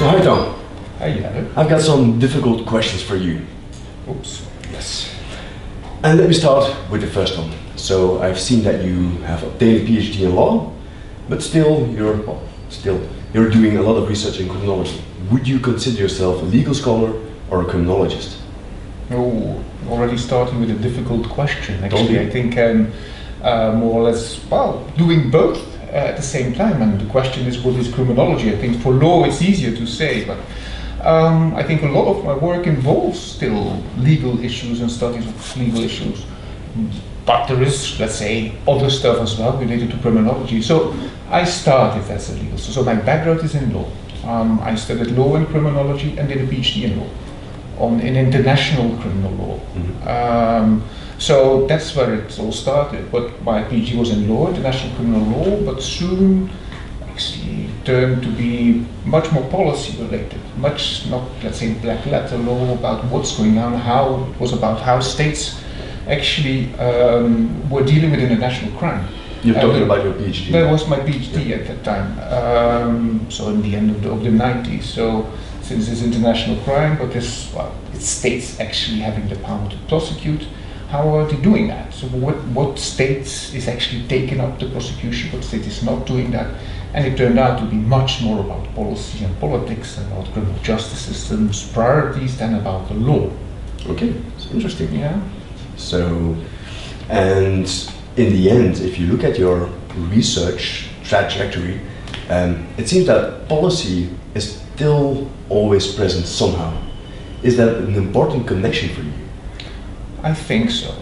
So hi Tom. Hi Jelle. I've got some difficult questions for you. Oops. Yes. And let me start with the first one. So I've seen that you have obtained a PhD in law, but still you're doing a lot of research in criminology. Would you consider yourself a legal scholar or a criminologist? Oh, already starting with a difficult question. Actually, Okay. I think more or less, doing both at the same time. And the question is, what is criminology? I think for law it's easier to say, but I think a lot of my work involves still legal issues and studies of legal issues. But there is, let's say, other stuff as well related to criminology. So I started as a legal, so my background is in law. I studied law and criminology and did a PhD in law, in international criminal law. Mm-hmm. So that's where it all started. But my PhD was in law, international criminal law, but soon actually turned to be much more policy related, much not, let's say, black letter law about what's going on, it was about how states actually were dealing with international crime. You're talking about your PhD? That was my PhD at that time, so in the end of the 90s. So since it's international crime, but it's states actually having the power to prosecute. How are they doing that? So what states is actually taking up the prosecution, what state is not doing that? And it turned out to be much more about policy and politics, about criminal justice systems, priorities, than about the law. Okay, it's interesting. Yeah. So, and in the end, if you look at your research trajectory, it seems that policy is still always present somehow. Is that an important connection for you? I think so.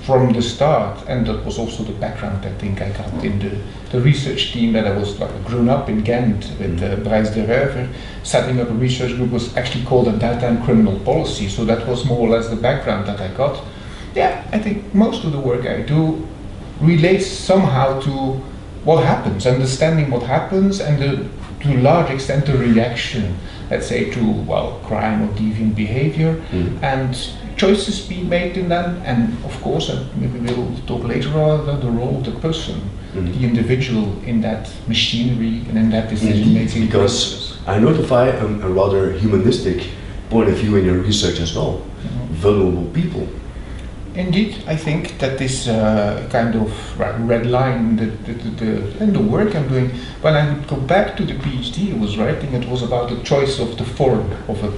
From the start, and that was also the background I think I got in the research team that I was grown up in Ghent with Bryce de Ruyver, setting up a research group was actually called at that time criminal policy. So that was more or less the background that I got. Yeah, I think most of the work I do relates somehow to what happens, understanding what happens, and to a large extent the reaction, let's say, to crime or deviant behavior, and choices being made in them, and of course, and maybe we'll talk later on, the role of the person, the individual in that machinery and in that decision making because process. I notify a rather humanistic point of view in your research as well. Vulnerable people. Indeed, I think that this kind of red line in the work I'm doing. When I would go back to the PhD I was writing, it was about the choice of the form of a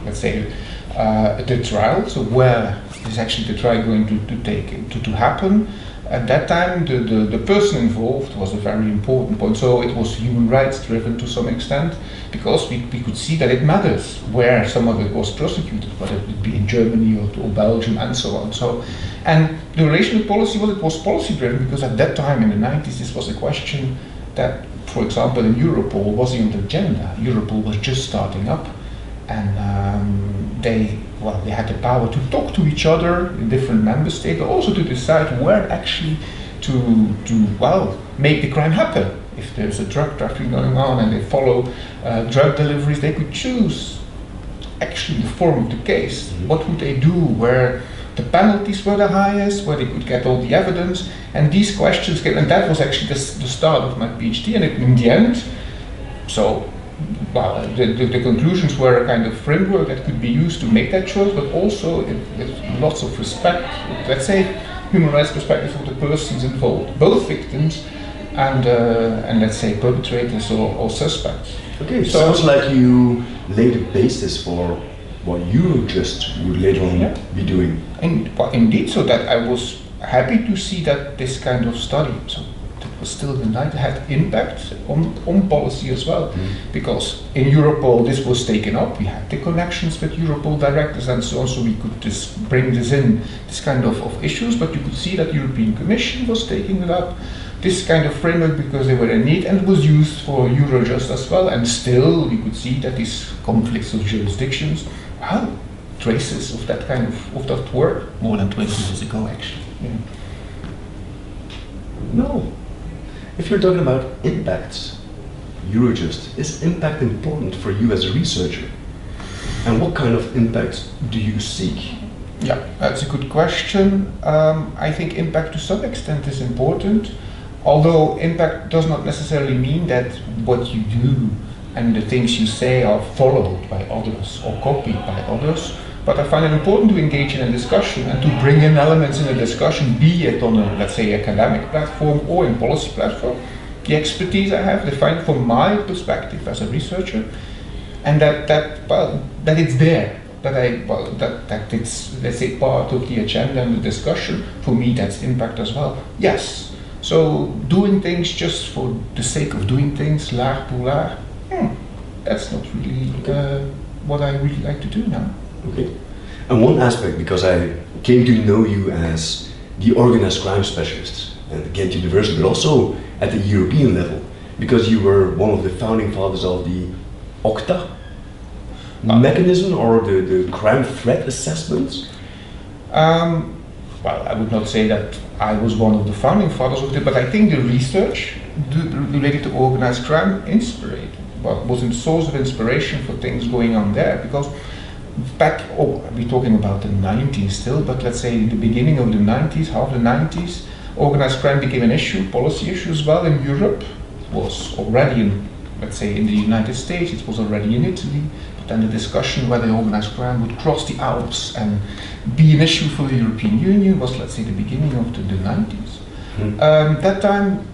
let's say, the trial. So where is actually the trial going to happen? At that time, the person involved was a very important point. So it was human rights driven to some extent, because we could see that it matters where some of it was prosecuted, whether it would be in Germany or Belgium and so on. So, and the relation with policy, it was policy driven, because at that time in the 90s, this was a question that, for example, in Europol wasn't on the agenda. Europol was just starting up, and they had the power to talk to each other in different member states, but also to decide where actually to make the crime happen. If there's a drug trafficking going on and they follow drug deliveries, they could choose actually the form of the case. What would they do? Where the penalties were the highest, where they could get all the evidence, and these questions came, and that was actually the start of my PhD. And in the end, so the conclusions were a kind of framework that could be used to make that choice, but also with lots of respect, let's say, human rights perspective of the persons involved, both victims and let's say perpetrators or suspects. Okay, so sounds like you laid the basis for what Eurojust would later on be doing. And indeed, so that I was happy to see that this kind of study, so that was still in the 90s, had impact on policy as well. Because in Europol this was taken up, we had the connections with Europol directors and so on, so we could just bring this kind of issues, but you could see that the European Commission was taking it up, this kind of framework, because they were in need, and it was used for Eurojust as well, and still we could see that these conflicts of jurisdictions, traces of that kind of that work more than 20 years ago actually. Yeah. No. If you're talking about impacts, Eurojust, is impact important for you as a researcher? And what kind of impacts do you seek? Yeah, that's a good question. I think impact to some extent is important, although impact does not necessarily mean that what you do and the things you say are followed by others or copied by others. But I find it important to engage in a discussion and to bring in elements in a discussion, be it on a, let's say, academic platform or in policy platform. The expertise I have defined from my perspective as a researcher, and that it's there, that it's, let's say, part of the agenda and the discussion. For me, that's impact as well. Yes. So doing things just for the sake of doing things, l'art pour l'art, that's not really what I really like to do now. Okay. And one aspect, because I came to know you as the organized crime specialist at Ghent University, but also at the European level, because you were one of the founding fathers of the OCTA mechanism, or the crime threat assessments. Well, I would not say that I was one of the founding fathers of it, but I think the research related to organized crime was a source of inspiration for things going on there, because we're talking about the 90s still, but let's say in the beginning of the 90s, half the 90s, organized crime became an issue, policy issue as well in Europe. It was already in, let's say, in the United States, it was already in Italy, but then the discussion whether organized crime would cross the Alps and be an issue for the European Union was, let's say, the beginning of the 90s. That time,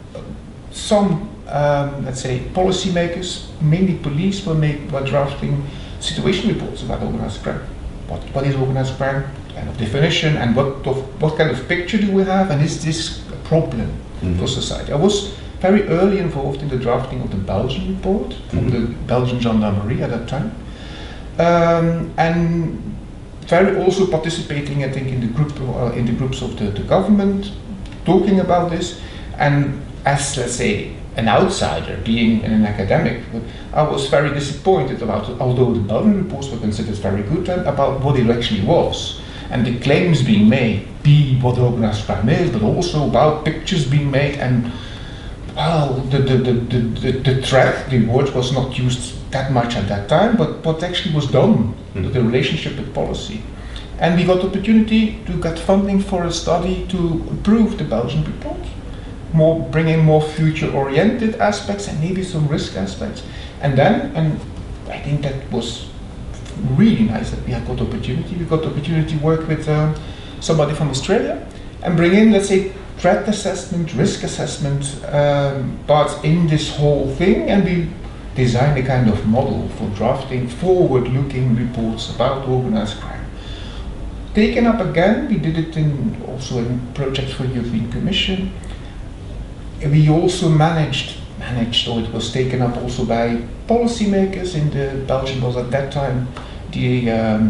some, let's say, policymakers, mainly police, were drafting situation reports about organized crime. What is organized crime? Kind of definition, and what kind of picture do we have, and is this a problem for society? I was very early involved in the drafting of the Belgian report from the Belgian Gendarmerie at that time, and very also participating, I think, in the groups of the government, talking about this, and as, let's say, an outsider, being an academic, I was very disappointed about, although the Belgian reports were considered very good, about what it actually was. And the claims being made, be what organized crime is, but also about pictures being made, and well, the threat, the word was not used that much at that time, but what actually was done, the relationship with policy. And we got the opportunity to get funding for a study to improve the Belgian report, bring in more future-oriented aspects and maybe some risk aspects. And I think that was really nice that we had got the opportunity. We got the opportunity to work with somebody from Australia and bring in, let's say, threat assessment, risk assessment parts in this whole thing, and we designed a kind of model for drafting forward-looking reports about organized crime. Taken up again, we did it also in projects for the European Commission. We also managed, or it was taken up also by policymakers in the Belgium was at that time the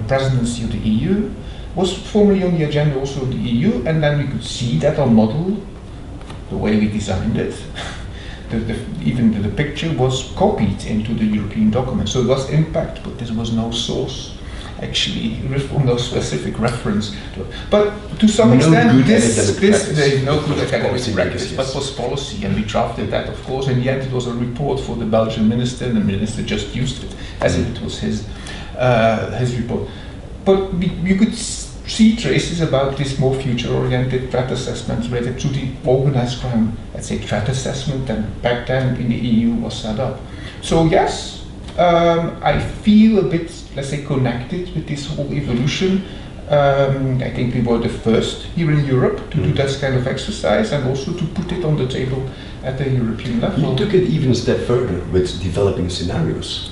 presidency of the EU, was formally on the agenda also of the EU, and then we could see that our model, the way we designed it, even the picture was copied into the European document. So it was impact, but there was no source actually, no specific reference. But to some extent, there is no good academic practice, but was policy, and we drafted that, of course. In the end, it was a report for the Belgian minister, and the minister just used it as if it was his report. But you could see traces about this more future-oriented threat assessment related to the organized crime, let's say, threat assessment that back then in the EU was set up. So yes, I feel a bit, let's say, connected with this whole evolution. I think we were the first here in Europe to do that kind of exercise, and also to put it on the table at the European level. You took it even a step further with developing scenarios.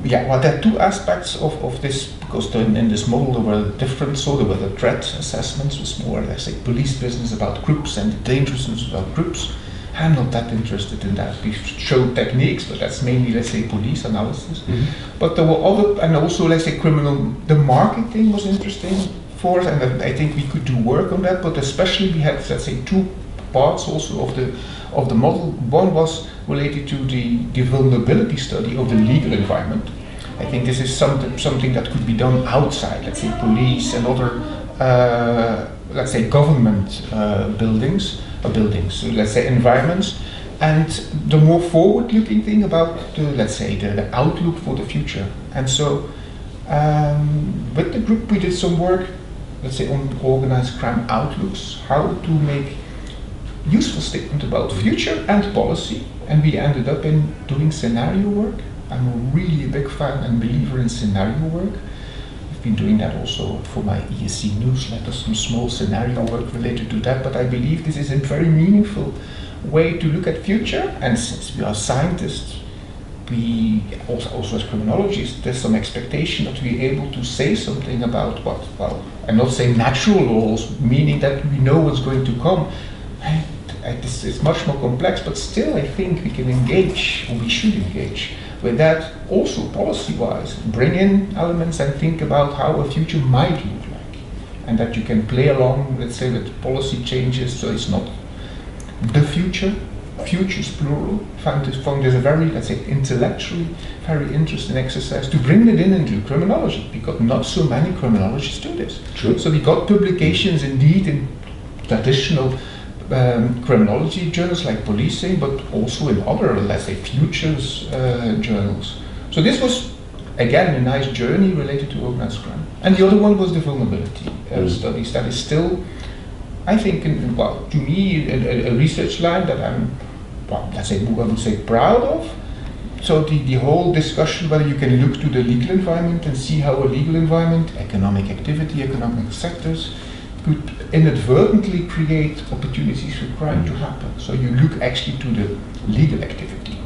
Yeah, well, there are two aspects of this, because in this model there were different, so there were the threat assessments, was more, let's say, police business about groups and the dangerousness about groups. I'm not that interested in that. We showed techniques, but that's mainly, let's say, police analysis. But there were other, and also, let's say, the marketing was interesting for us, and I think we could do work on that, but especially we had, let's say, two parts also of the model. One was related to the vulnerability study of the legal environment. I think this is something that could be done outside, let's say, police and other, let's say, government buildings, so let's say environments, and the more forward-looking thing about let's say, the outlook for the future. And so with the group we did some work, let's say, on organized crime outlooks, how to make useful statement about future and policy, and we ended up in doing scenario work I'm really a big fan and believer in scenario work. I've been doing that also for my ESC newsletter, some small scenario work related to that, but I believe this is a very meaningful way to look at future, and since we are scientists, we also as criminologists, there's some expectation that we're able to say something about what, well, I'm not saying natural laws, meaning that we know what's going to come. It's much more complex, but still I think we can engage, or we should engage, with that also policy-wise. Bring in elements and think about how a future might look like. And that you can play along, let's say, with policy changes, so it's not the future, futures plural. Found this a very, let's say, intellectually very interesting exercise to bring it in into criminology, because not so many criminologists do this. True. So we got publications indeed in traditional criminology journals like policing, but also in other, let's say, futures journals. So this was again a nice journey related to organized crime. And the other one was the vulnerability studies. That is still, I think, well, to me, a research line that I'm, well, let's say, I would say proud of. So the whole discussion whether you can look to the legal environment and see how a legal environment, economic activity, economic sectors, could inadvertently create opportunities for crime to happen. So you look actually to the legal activity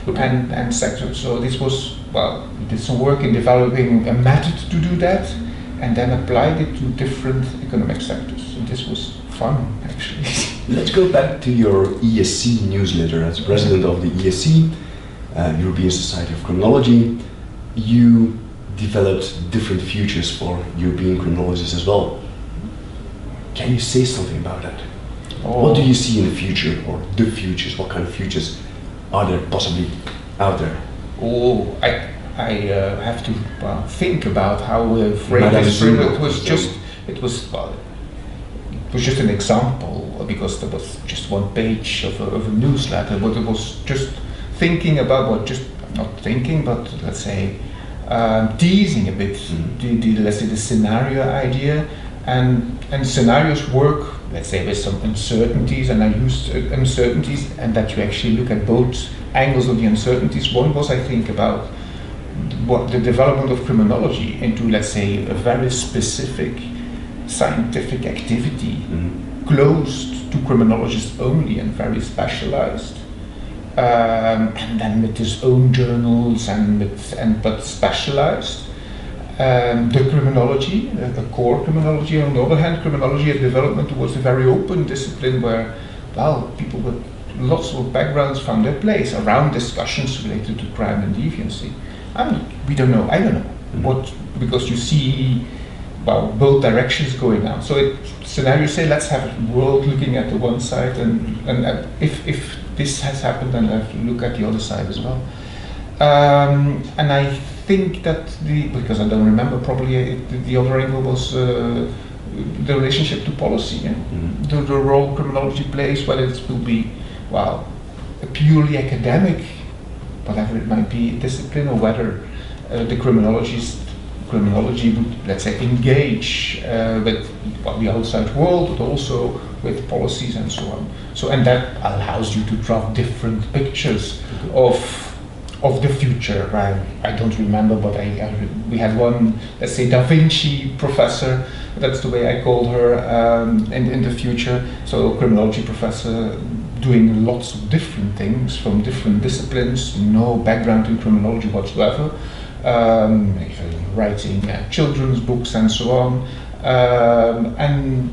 and sectors. So this was, well, we did some work in developing a method to do that and then applied it to different economic sectors. And this was fun, actually. Let's go back to your ESC newsletter. As president of the ESC, European Society of Criminology, you developed different futures for European criminologists as well. Can you say something about that? What do you see in the future, or the futures? What kind of futures are there possibly out there? Oh, I have to think about how we frame this. It was just an example, because there was just one page of a newsletter, but it was just thinking about not thinking, but let's say teasing a bit let's say the scenario idea. And scenarios work, let's say, with some uncertainties, and I used uncertainties, and that you actually look at both angles of the uncertainties. One was, I think, about what the development of criminology into, let's say, a very specific scientific activity, closed to criminologists only and very specialized, and then with his own journals but specialized. The criminology, the core criminology, on the other hand, criminology and development was a very open discipline where, well, people with lots of backgrounds found their place around discussions related to crime and deviancy. I don't know what, because you see, well, both directions going on. So scenarios say, let's have a world looking at the one side, and if this has happened, then I have to look at the other side as well. And I think that because I don't remember properly, the other angle was the relationship to policy, the role criminology plays, whether it will be, well, a purely academic, whatever it might be, discipline, or whether the criminology would, let's say, engage with the outside world, but also with policies and so on. So, and that allows you to draw different pictures of the future. I don't remember, but we had one, let's say, Da Vinci professor, that's the way I called her, in the future. So criminology professor doing lots of different things from different disciplines, no background in criminology whatsoever, writing children's books and so on, and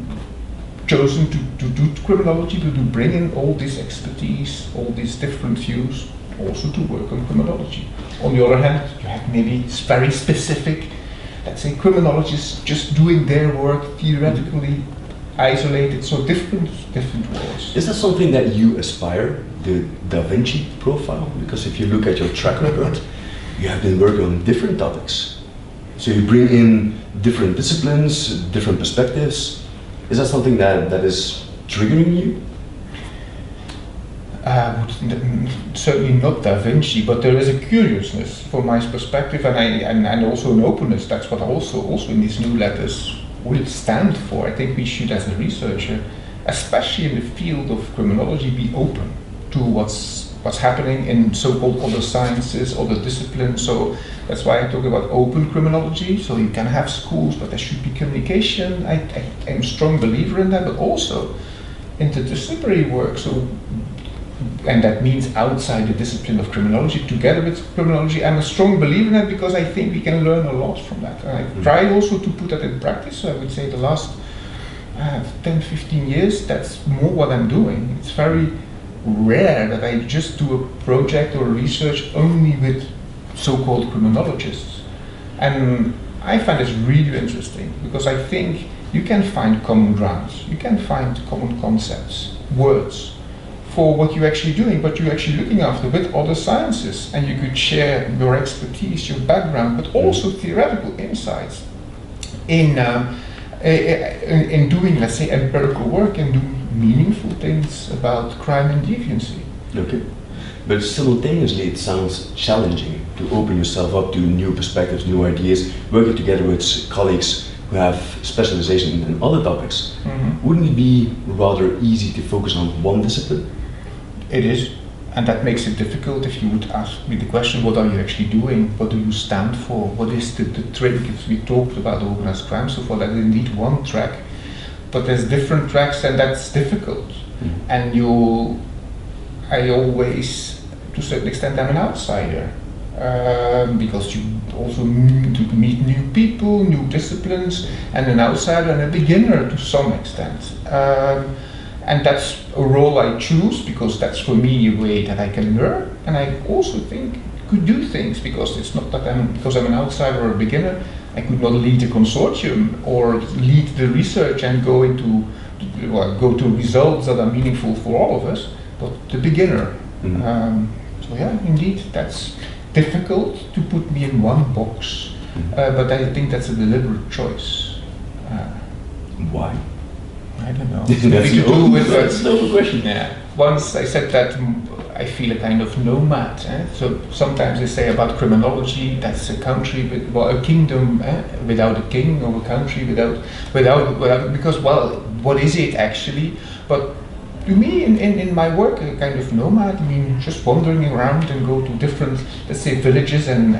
chosen to do criminology, to bring in all this expertise, all these different views, also to work on criminology. On the other hand, you have maybe very specific, let's say, criminologists just doing their work theoretically isolated, so different worlds. Is that something that you aspire, the Da Vinci profile? Because if you look at your track record, you have been working on different topics. So you bring in different disciplines, different perspectives. Is that something that is triggering you? Certainly not Da Vinci, but there is a curiousness from my perspective, and also an openness. That's what also in these new letters will stand for. I think we should, as a researcher, especially in the field of criminology, be open to what's what's happening in so-called other sciences, other disciplines. So that's why I talk about open criminology. So you can have schools, but there should be communication. I'm a strong believer in that, but also interdisciplinary work. So, and that means outside the discipline of criminology, together with criminology. I'm a strong believer in that because I think we can learn a lot from that. And I try also to put that in practice. So I would say the last 10, 15 years, that's more what I'm doing. It's very rare that I just do a project or research only with so-called criminologists. And I find this really interesting because I think you can find common grounds, you can find common concepts, words for what you're actually doing, what you're actually looking after with other sciences, and you could share your expertise, your background, but also theoretical insights in doing, let's say, empirical work and doing meaningful things about crime and deviancy. Okay. But simultaneously it sounds challenging to open yourself up to new perspectives, new ideas, working together with colleagues who have specialization in other topics. Mm-hmm. Wouldn't it be rather easy to focus on one discipline? It is, and that makes it difficult if you would ask me the question, what are you actually doing? What do you stand for? What is the trick? If we talked about organized crime so far, that is indeed one track, but there's different tracks and that's difficult. Mm-hmm. And I always, to a certain extent, I'm an outsider. Because you also meet new people, new disciplines, and an outsider and a beginner to some extent. And that's a role I choose because that's for me a way that I can learn, and I also think could do things because it's not that because I'm an outsider or a beginner, I could not lead a consortium or lead the research and go to results that are meaningful for all of us, but the beginner. Mm-hmm. So yeah, indeed, that's difficult to put me in one box, but I think that's a deliberate choice. Why? I don't know. That's an open question. Yeah. Once I said that I feel a kind of nomad. So sometimes they say about criminology, that's a country with a kingdom without a king, or a country without because what is it actually? But to me, in my work, a kind of nomad, I mean, just wandering around and go to different, let's say, villages, and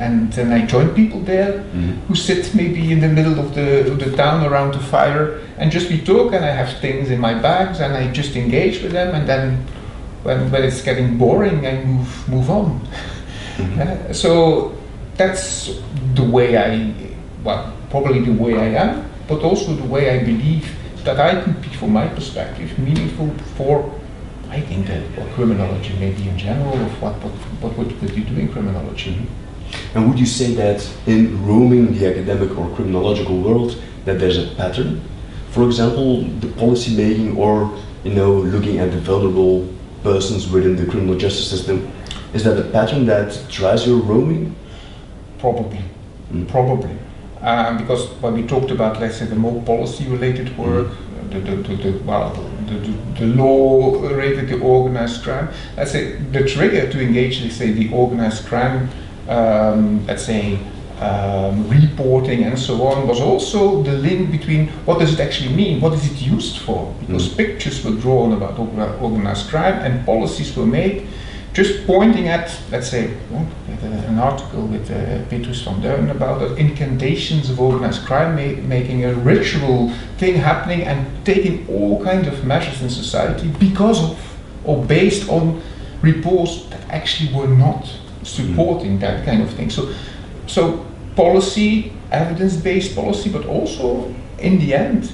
I join people there who sit maybe in the middle of the town around the fire, and just we talk, and I have things in my bags, and I just engage with them, and then when it's getting boring, I move on. So that's the way probably the way I am, but also the way I believe that I could be, from my perspective, meaningful for, I think, criminology maybe in general, of what would you do in criminology. Mm-hmm. And would you say that in roaming the academic or criminological world that there's a pattern? For example, the policy making, or looking at the vulnerable persons within the criminal justice system, is that a pattern that drives your roaming? Probably. Probably. Because when we talked about, let's say, the more policy-related work, the law related to organized crime, let's say the trigger to engage, let's say, the organized crime, let's say, reporting and so on, was also the link between what does it actually mean, what is it used for? Because pictures were drawn about organized crime and policies were made, just pointing at, let's say, an article with Petrus van Deurne about incantations of organized crime, making a ritual thing happening and taking all kinds of measures in society because of or based on reports that actually were not supporting that kind of thing. So policy, evidence-based policy, but also in the end,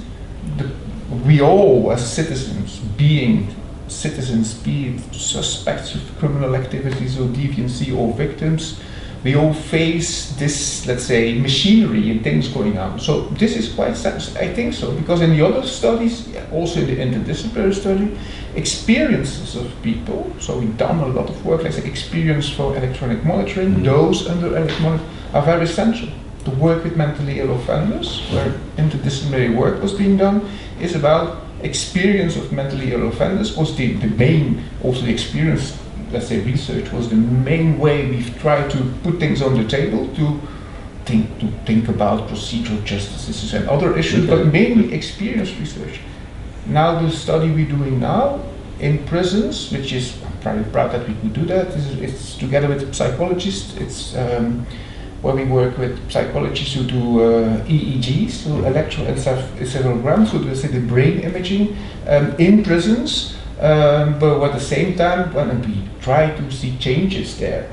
we all as citizens, be it suspects of criminal activities or deviancy or victims, we all face this, let's say, machinery and things going on. So this is quite sad, I think so, because in the other studies, also in the interdisciplinary study, experiences of people, so we've done a lot of work, let's say experience for electronic monitoring, those under electronic monitoring are very essential. The work with mentally ill offenders, where interdisciplinary work was being done, is about experience of mentally ill offenders, was the main, also the experience, let's say, research was the main way we've tried to put things on the table to think about procedural justices and other issues, but mainly experience research. Now the study we're doing now in prisons, which is very proud that we could do that. It's together with psychologists. It's where we work with psychologists who do EEGs, so electroencephalograms, so they say the brain imaging in prisons, but at the same time when we try to see changes there.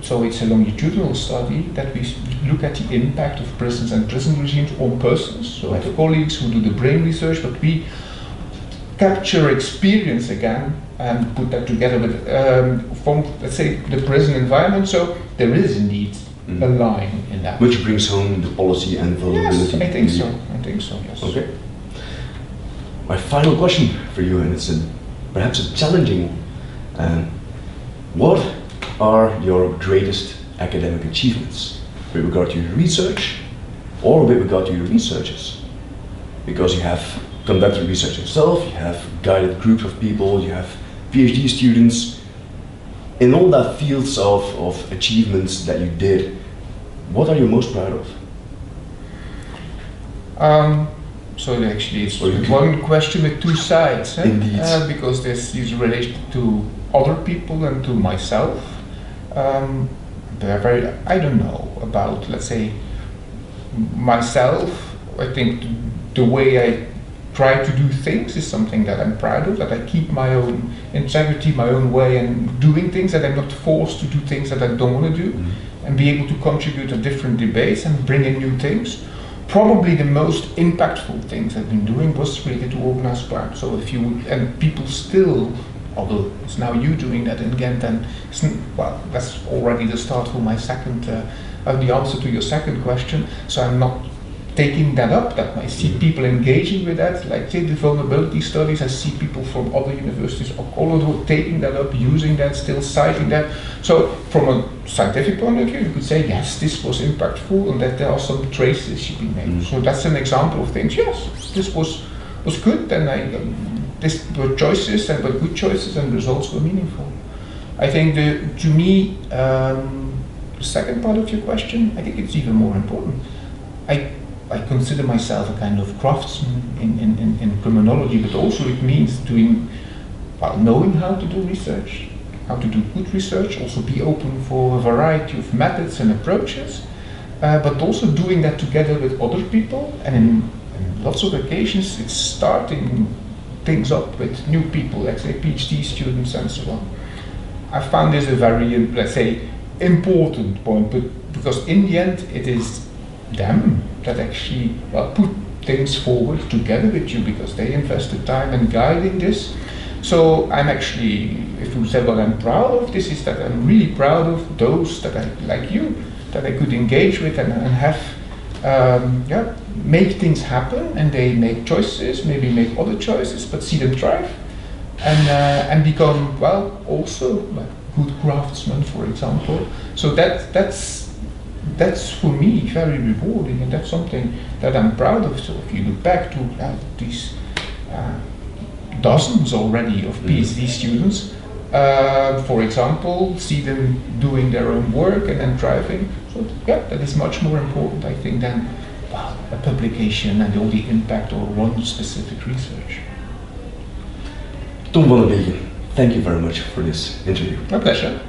So it's a longitudinal study that we look at the impact of prisons and prison regimes on persons. So I have colleagues who do the brain research, but we capture experience again and put that together with from, let's say, the prison environment. So there is indeed a line in that. Which brings home the policy and vulnerability. Yes, I think so. I think so. Yes. Okay. My final question for you, and it's perhaps a challenging. What are your greatest academic achievements with regard to your research, or with regard to your researchers? Because you have conducted research yourself, you have guided groups of people, you have PhD students. In all that fields of achievements that you did, what are you most proud of? So actually it's one question with two sides, Indeed. Because this is related to other people and to myself. I don't know about, let's say, myself. I think the way I try to do things is something that I'm proud of, that I keep my own integrity, my own way, and doing things, that I'm not forced to do things that I don't want to do, and be able to contribute to different debates and bring in new things. Probably the most impactful things I've been doing was related to organized crime. So if you would, and people still, although it's now you doing that in Ghent, and well, that's already the start for my second, the answer to your second question. So I'm not taking that up, that I see people engaging with that, like say the vulnerability studies, I see people from other universities all over taking that up, using that, still citing that. So from a scientific point of view, you could say, yes, this was impactful and that there are some traces should be made. So that's an example of things, yes, this was good, and these were choices, and were good choices, and results were meaningful. I think to me, the second part of your question, I think it's even more important. I consider myself a kind of craftsman in criminology, but also it means knowing how to do research, how to do good research, also be open for a variety of methods and approaches, but also doing that together with other people, and in lots of occasions it's starting things up with new people, let's say PhD students and so on. I found this a very, let's say, important point, but because in the end it is them that actually put things forward together with you, because they invested time in guiding this. So I'm actually, if you say what I'm proud of, this is that I'm really proud of those that I, like you, that I could engage with and have, make things happen, and they make choices, maybe make other choices, but see them thrive, and become, well, also good craftsmen, for example. So that's for me very rewarding, and that's something that I'm proud of. So if you look back to these dozens already of PhD students, for example, see them doing their own work and then thriving. So yeah, that is much more important, I think, than a publication and all the impact or one specific research. Tom Vander Beken, thank you very much for this interview. My pleasure.